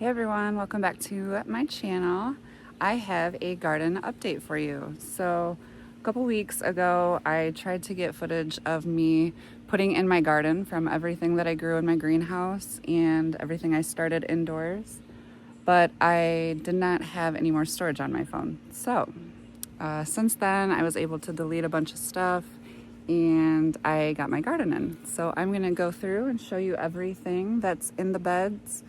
Hey everyone, welcome back to my channel. I have a garden update for you. So a couple weeks ago, I tried to get footage of me putting in my garden from everything that I grew in my greenhouse and everything I started indoors, but I did not have any more storage on my phone. So since then, I was able to delete a bunch of stuff and I got my garden in. So I'm gonna go through and show you everything that's in the beds,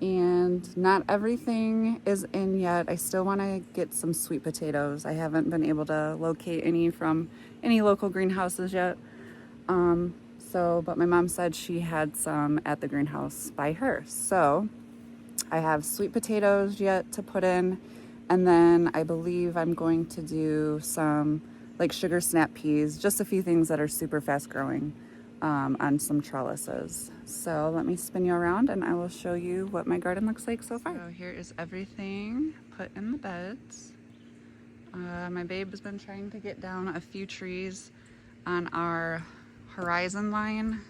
and not everything is in yet. I still wanna get some sweet potatoes. I haven't been able to locate any from any local greenhouses yet. But my mom said she had some at the greenhouse by her. So I have sweet potatoes yet to put in, and then I believe I'm going to do some like sugar snap peas, just a few things that are super fast growing on some trellises. So let me spin you around and I will show you what my garden looks like so far. So here is everything put in the beds. My babe has been trying to get down a few trees on our horizon line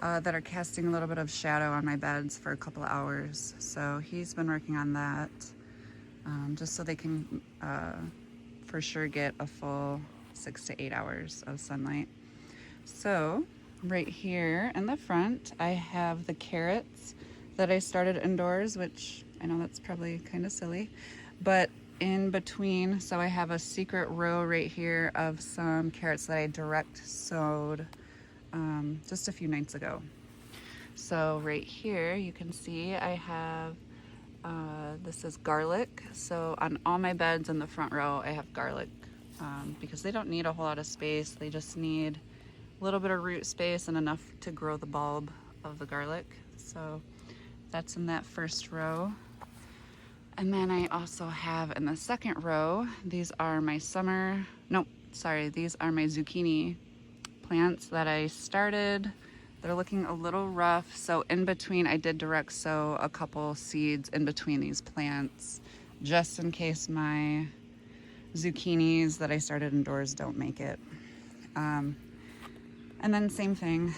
that are casting a little bit of shadow on my beds for a couple of hours. So he's been working on that just so they can for sure get a full 6 to 8 hours of sunlight. So right here in the front, I have the carrots that I started indoors, which I know that's probably kind of silly, but in between, so I have a secret row right here of some carrots that I direct sowed just a few nights ago. So right here you can see I have this is garlic. So on all my beds in the front row I have garlic because they don't need a whole lot of space. They just need a little bit of root space and enough to grow the bulb of the garlic. So that's in that first row. And then I also have in the second row, these are my these are my zucchini plants that I started. They're looking a little rough, so in between I did direct sow a couple seeds in between these plants just in case my zucchinis that I started indoors don't make it. And then same thing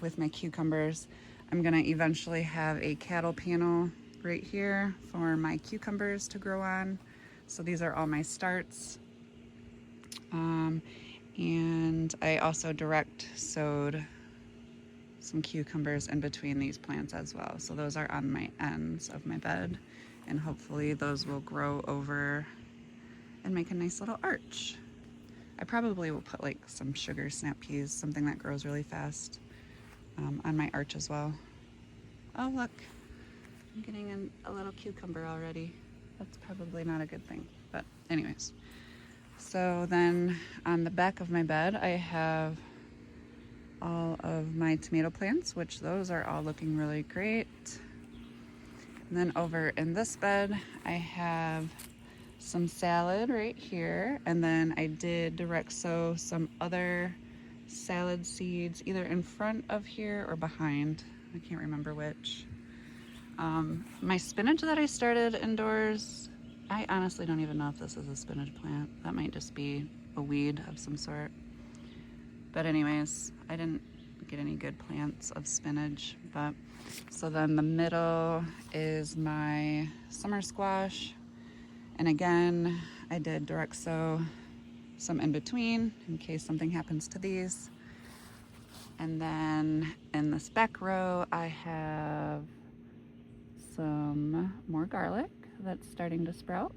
with my cucumbers. I'm gonna eventually have a cattle panel right here for my cucumbers to grow on. So these are all my starts. And I also direct sowed some cucumbers in between these plants as well. So those are on my ends of my bed, and hopefully those will grow over and make a nice little arch. I probably will put like some sugar snap peas, something that grows really fast, on my arch as well. Oh look, I'm getting a little cucumber already. That's probably not a good thing, but anyways. So then on the back of my bed, I have all of my tomato plants, which those are all looking really great. And then over in this bed, I have some salad right here. And then I did direct sow some other salad seeds, either in front of here or behind. I can't remember which. My spinach that I started indoors, I honestly don't even know if this is a spinach plant. That might just be a weed of some sort. But anyways, I didn't get any good plants of spinach. But so then the middle is my summer squash. And again, I did direct sow some in between in case something happens to these. And then in this back row, I have some more garlic that's starting to sprout.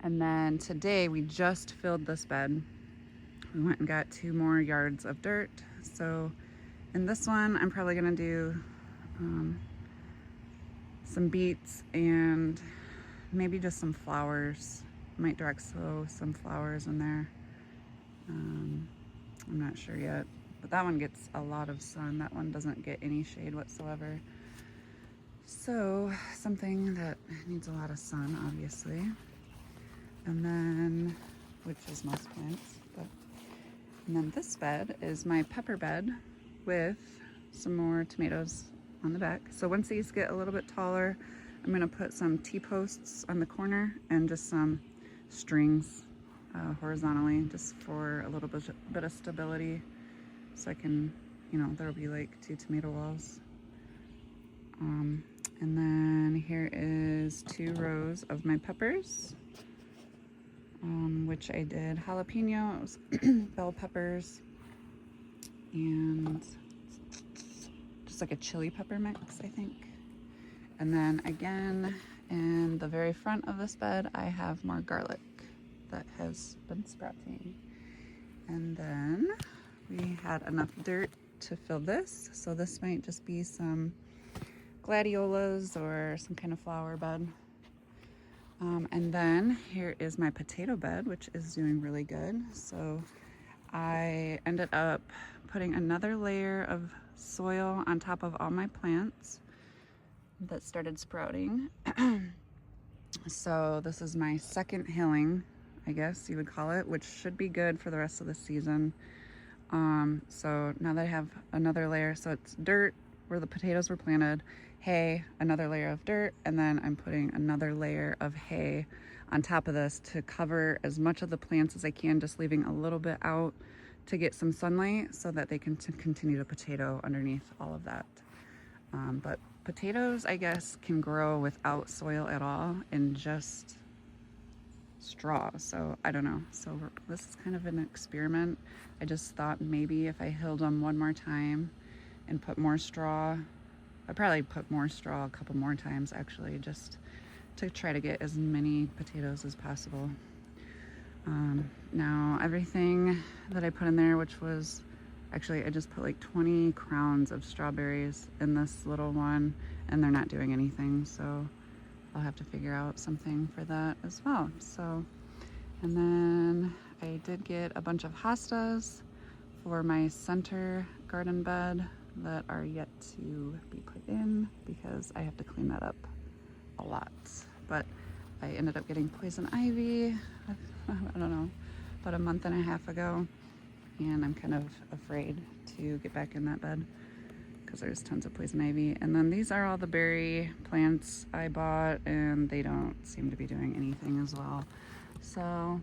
And then today we just filled this bed. We went and got 2 more yards of dirt. So in this one, I'm probably gonna do some beets and maybe just some flowers. I might direct sow some flowers in there. I'm not sure yet, but that one gets a lot of sun. That one doesn't get any shade whatsoever. So something that needs a lot of sun, obviously. And then, which is most plants, and then this bed is my pepper bed with some more tomatoes on the back. So once these get a little bit taller, I'm gonna put some T-posts on the corner and just some strings horizontally, just for a little bit of stability. So I can, there'll be like 2 tomato walls. 2 rows of my peppers, which I did jalapenos, bell peppers, and just like a chili pepper mix, I think. And then again, in the very front of this bed, I have more garlic that has been sprouting. And then we had enough dirt to fill this, so this might just be some gladiolas or some kind of flower bed. And then here is my potato bed, which is doing really good. So I ended up putting another layer of soil on top of all my plants that started sprouting. So this is my second hilling, I guess you would call it, which should be good for the rest of the season. So now that I have another layer, so it's dirt where the potatoes were planted, hay, another layer of dirt, and then I'm putting another layer of hay on top of this to cover as much of the plants as I can, just leaving a little bit out to get some sunlight so that they can continue to potato underneath all of that. But potatoes, I guess, can grow without soil at all and just straw, so I don't know. So this is kind of an experiment. I just thought maybe if I hilled them one more time and put more straw, I'd probably put more straw a couple more times actually, just to try to get as many potatoes as possible. Now everything that I put in there, which was actually, I just put like 20 crowns of strawberries in this little one, and they're not doing anything, so I'll have to figure out something for that as well. So, and then I did get a bunch of hostas for my center garden bed that are yet to be put in because I have to clean that up a lot. But I ended up getting poison ivy, I don't know, about a month and a half ago, and I'm kind of afraid to get back in that bed because there's tons of poison ivy. And then these are all the berry plants I bought, and they don't seem to be doing anything as well. So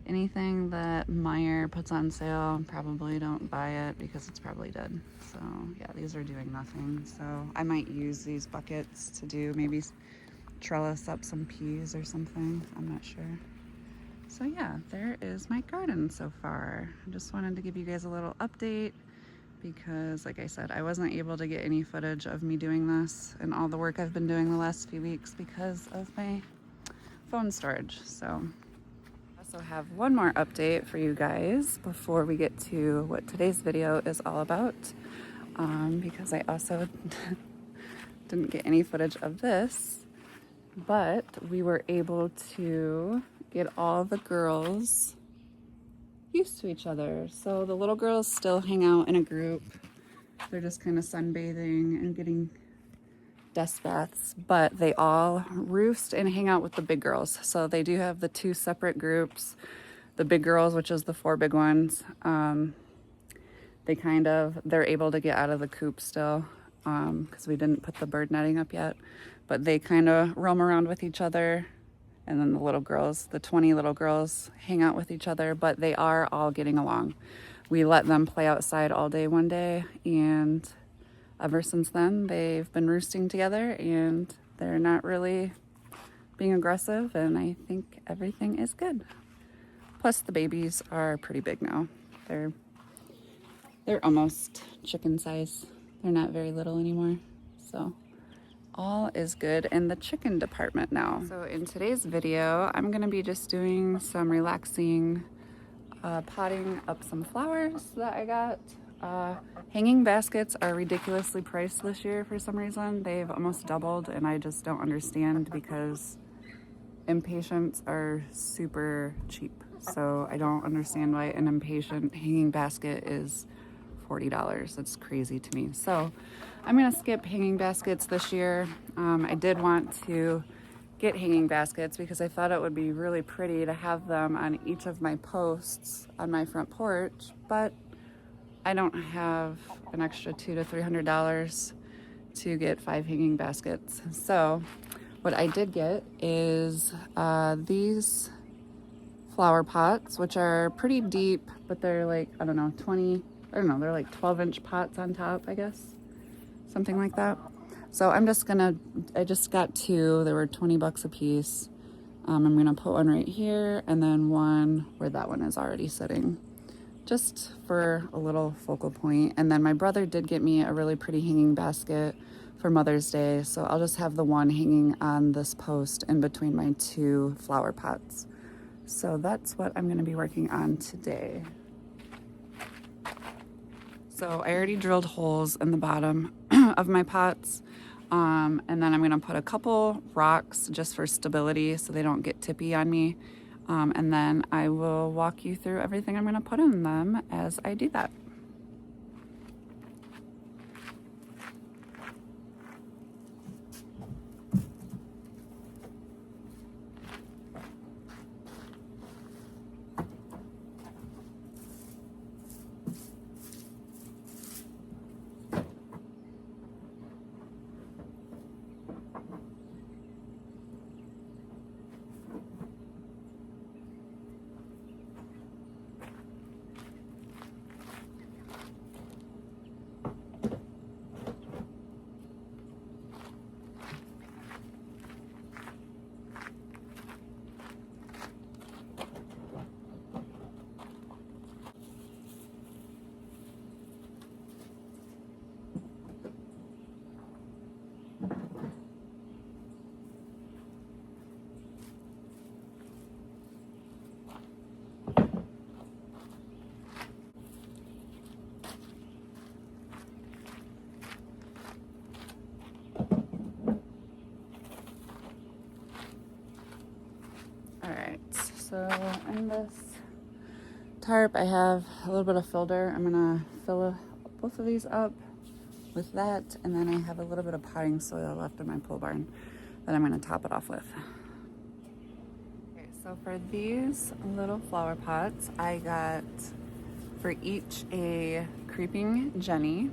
anything that Meijer puts on sale, probably don't buy it because it's probably dead. So yeah, these are doing nothing. So I might use these buckets to do maybe trellis up some peas or something. I'm not sure. So yeah, there is my garden so far. I just wanted to give you guys a little update because, like I said, I wasn't able to get any footage of me doing this and all the work I've been doing the last few weeks because of my phone storage. So I also have one more update for you guys before we get to what today's video is all about, because I also didn't get any footage of this, but we were able to get all the girls used to each other. So the little girls still hang out in a group. They're just kind of sunbathing and getting dust baths, but they all roost and hang out with the big girls. So they do have the 2 separate groups. The big girls, which is the 4 big ones, they're able to get out of the coop still because we didn't put the bird netting up yet, but they kind of roam around with each other. And then the little girls, the 20 little girls, hang out with each other, but they are all getting along. We let them play outside all day one day, and ever since then, they've been roosting together, and they're not really being aggressive, and I think everything is good. Plus, the babies are pretty big now. They're almost chicken size. They're not very little anymore, so all is good in the chicken department now. So in today's video, I'm gonna be just doing some relaxing, potting up some flowers that I got. Hanging baskets are ridiculously priced this year for some reason. They've almost doubled, and I just don't understand because impatiens are super cheap. So I don't understand why an impatient hanging basket is $40. That's crazy to me. So I'm gonna skip hanging baskets this year. I did want to get hanging baskets because I thought it would be really pretty to have them on each of my posts on my front porch, but I don't have an extra $200 to $300 to get 5 hanging baskets. So what I did get is these flower pots, which are pretty deep, but they're like, I don't know, they're like 12-inch pots on top, I guess. Something like that. So I just got two. They were 20 bucks a piece. I'm gonna put one right here and then one where that one is already sitting, just for a little focal point. And then my brother did get me a really pretty hanging basket for Mother's Day, so I'll just have the one hanging on this post in between my two flower pots. So that's what I'm gonna be working on today. So I already drilled holes in the bottom of my pots. And then I'm gonna put a couple rocks just for stability so they don't get tippy on me. And then I will walk you through everything I'm gonna put in them as I do that. So in this tarp, I have a little bit of filter. I'm gonna fill both of these up with that, and then I have a little bit of potting soil left in my pole barn that I'm gonna top it off with. Okay, so for these little flower pots, I got for each a creeping Jenny,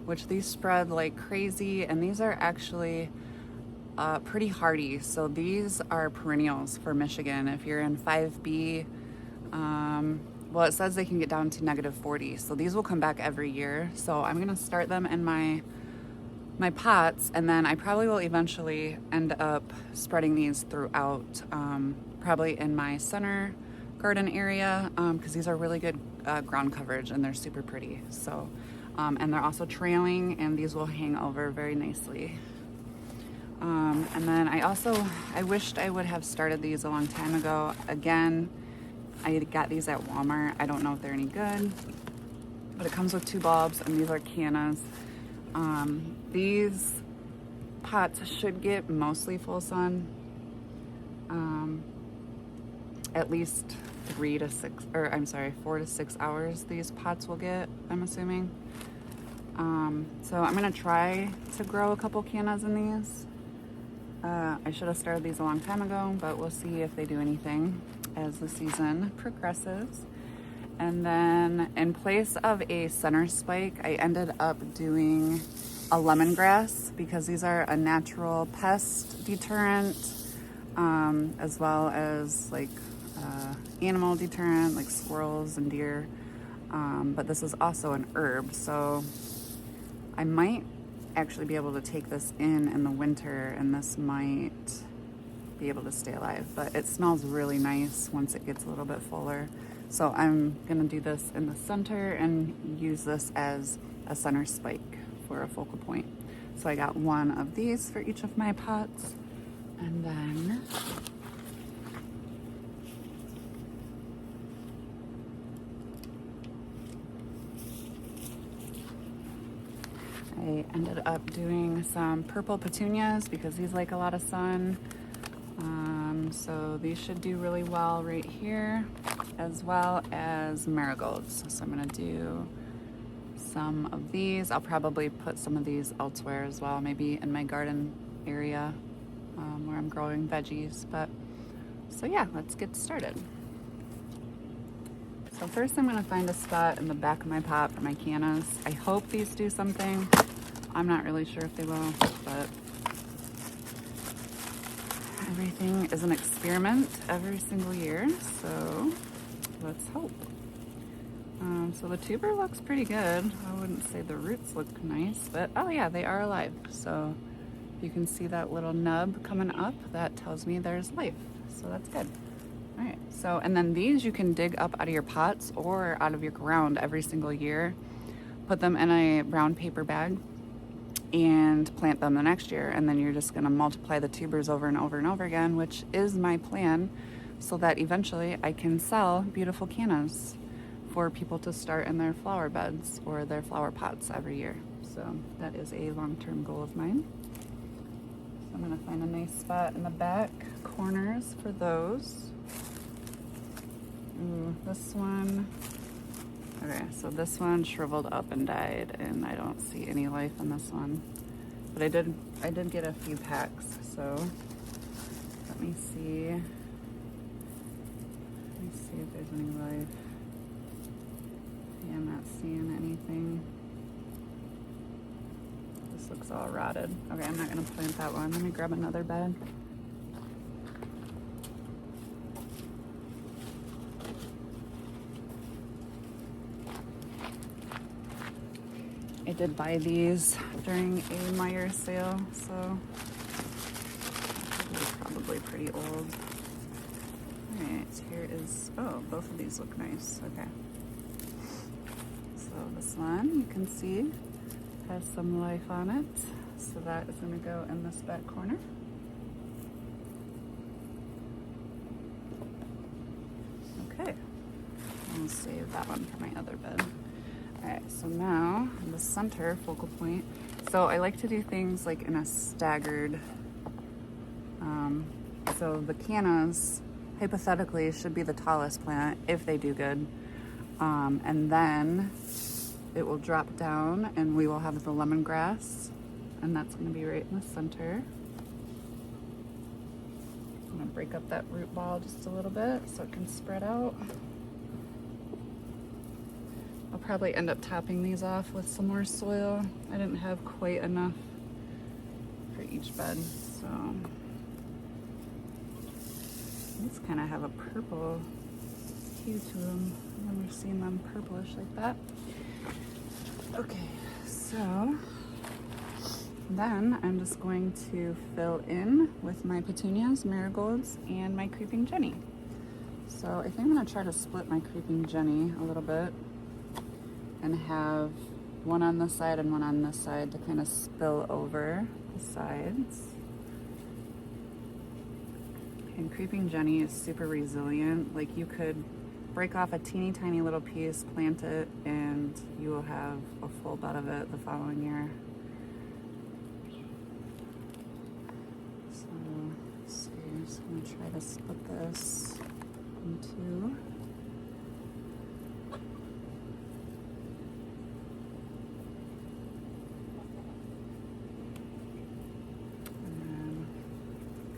which these spread like crazy, and these are actually pretty hardy. So these are perennials for Michigan. If you're in 5B, well, it says they can get down to -40. So these will come back every year. So I'm gonna start them in my pots, and then I probably will eventually end up spreading these throughout, probably in my center garden area, because these are really good ground coverage and they're super pretty. So, and they're also trailing, and these will hang over very nicely. And then I wished I would have started these a long time ago. Again, I got these at Walmart. I don't know if they're any good, but it comes with 2 bulbs, and these are cannas. These pots should get mostly full sun, at least 4 to 6 hours these pots will get, I'm assuming. So I'm gonna try to grow a couple cannas in these. I should have started these a long time ago, but we'll see if they do anything as the season progresses. And then in place of a center spike, I ended up doing a lemongrass because these are a natural pest deterrent, as well as like animal deterrent, like squirrels and deer. But this is also an herb, so I might actually be able to take this in the winter, and this might be able to stay alive, but it smells really nice once it gets a little bit fuller. So I'm gonna do this in the center and use this as a center spike for a focal point. So I got 1 of these for each of my pots, and then I ended up doing some purple petunias because these like a lot of sun. So these should do really well right here, as well as marigolds. So I'm gonna do some of these. I'll probably put some of these elsewhere as well, maybe in my garden area where I'm growing veggies. But so yeah, let's get started. So first I'm gonna find a spot in the back of my pot for my cannas. I hope these do something. I'm not really sure if they will, but everything is an experiment every single year, so let's hope. So the tuber looks pretty good. I wouldn't say the roots look nice, but oh yeah, they are alive. So you can see that little nub coming up. That tells me there's life. So that's good. All right, so, and then these you can dig up out of your pots or out of your ground every single year. Put them in a brown paper bag and plant them the next year. And then you're just gonna multiply the tubers over and over and over again, which is my plan, so that eventually I can sell beautiful cannas for people to start in their flower beds or their flower pots every year. So that is a long-term goal of mine. So I'm gonna find a nice spot in the back corners for those. Ooh, this one. Okay, so this one shriveled up and died, and I don't see any life in this one. But I did get a few packs, so let me see. Let me see if there's any life. Yeah, I'm not seeing anything. This looks all rotted. Okay, I'm not gonna plant that one. Let me grab another bed. I did buy these during a Meijer sale, so they're probably pretty old. Alright, here is, oh, both of these look nice. Okay. So this one, you can see, has some life on it. So that is going to go in this back corner. Okay. I'll save that one for my other bed. Alright, so now the center focal point. So I like to do things like in a staggered, so the cannas hypothetically should be the tallest plant if they do good. And then it will drop down and we will have the lemongrass, and that's going to be right in the center. I'm going to break up that root ball just a little bit so it can spread out. I'll probably end up topping these off with some more soil. I didn't have quite enough for each bed, so these kind of have a purple hue to them. I've never seen them purplish like that. Okay, so then I'm just going to fill in with my petunias, marigolds, and my creeping Jenny. So I think I'm gonna try to split my creeping Jenny a little bit and have one on this side and one on this side to kind of spill over the sides. And creeping Jenny is super resilient. Like, you could break off a teeny tiny little piece, plant it, and you will have a full bed of it the following year. So let's see, I'm just gonna try to split this in two.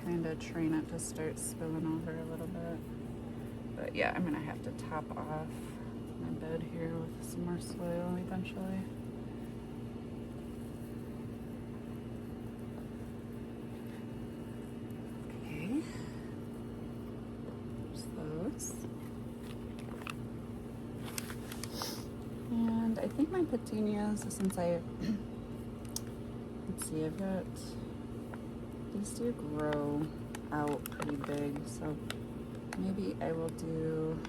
Kind of train it to start spilling over a little bit. But yeah, I'm gonna have to top off my bed here with some more soil eventually. Okay, there's those. And I think my petunias, since I, let's see, I've got, these do grow out pretty big, so maybe I will do,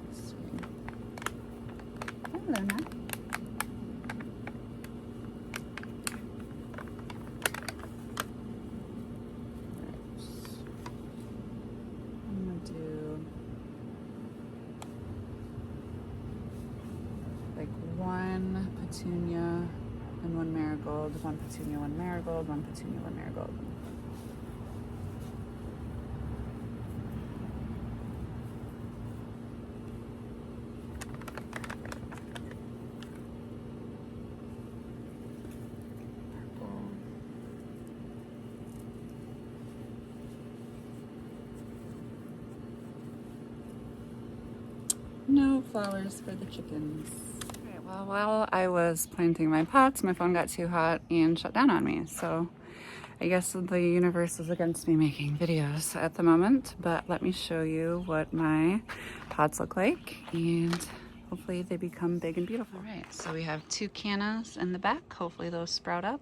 let's see. Hello, Matt. I'm gonna do like one petunia and one marigold, one petunia, one marigold, one petunia, one marigold. No flowers for the chickens. Okay, well, while I was planting my pots, my phone got too hot and shut down on me. So I guess the universe is against me making videos at the moment, but let me show you what my pods look like, and hopefully they become big and beautiful. All right, so we have 2 cannas in the back. Hopefully those sprout up.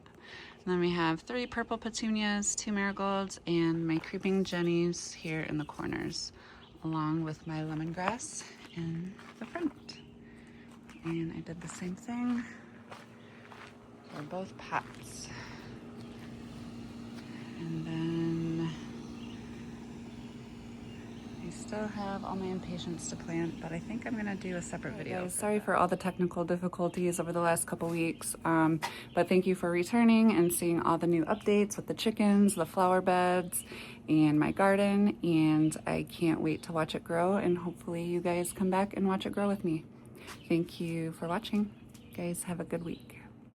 And then we have 3 purple petunias, 2 marigolds, and my creeping jennies here in the corners, along with my lemongrass in the front. And I did the same thing for both pots. And then I still have all my impatiens to plant, but I think I'm gonna do a separate video. Guys, sorry for all the technical difficulties over the last couple weeks, but thank you for returning and seeing all the new updates with the chickens, the flower beds, and my garden, and I can't wait to watch it grow, and hopefully you guys come back and watch it grow with me. Thank you for watching. You guys have a good week.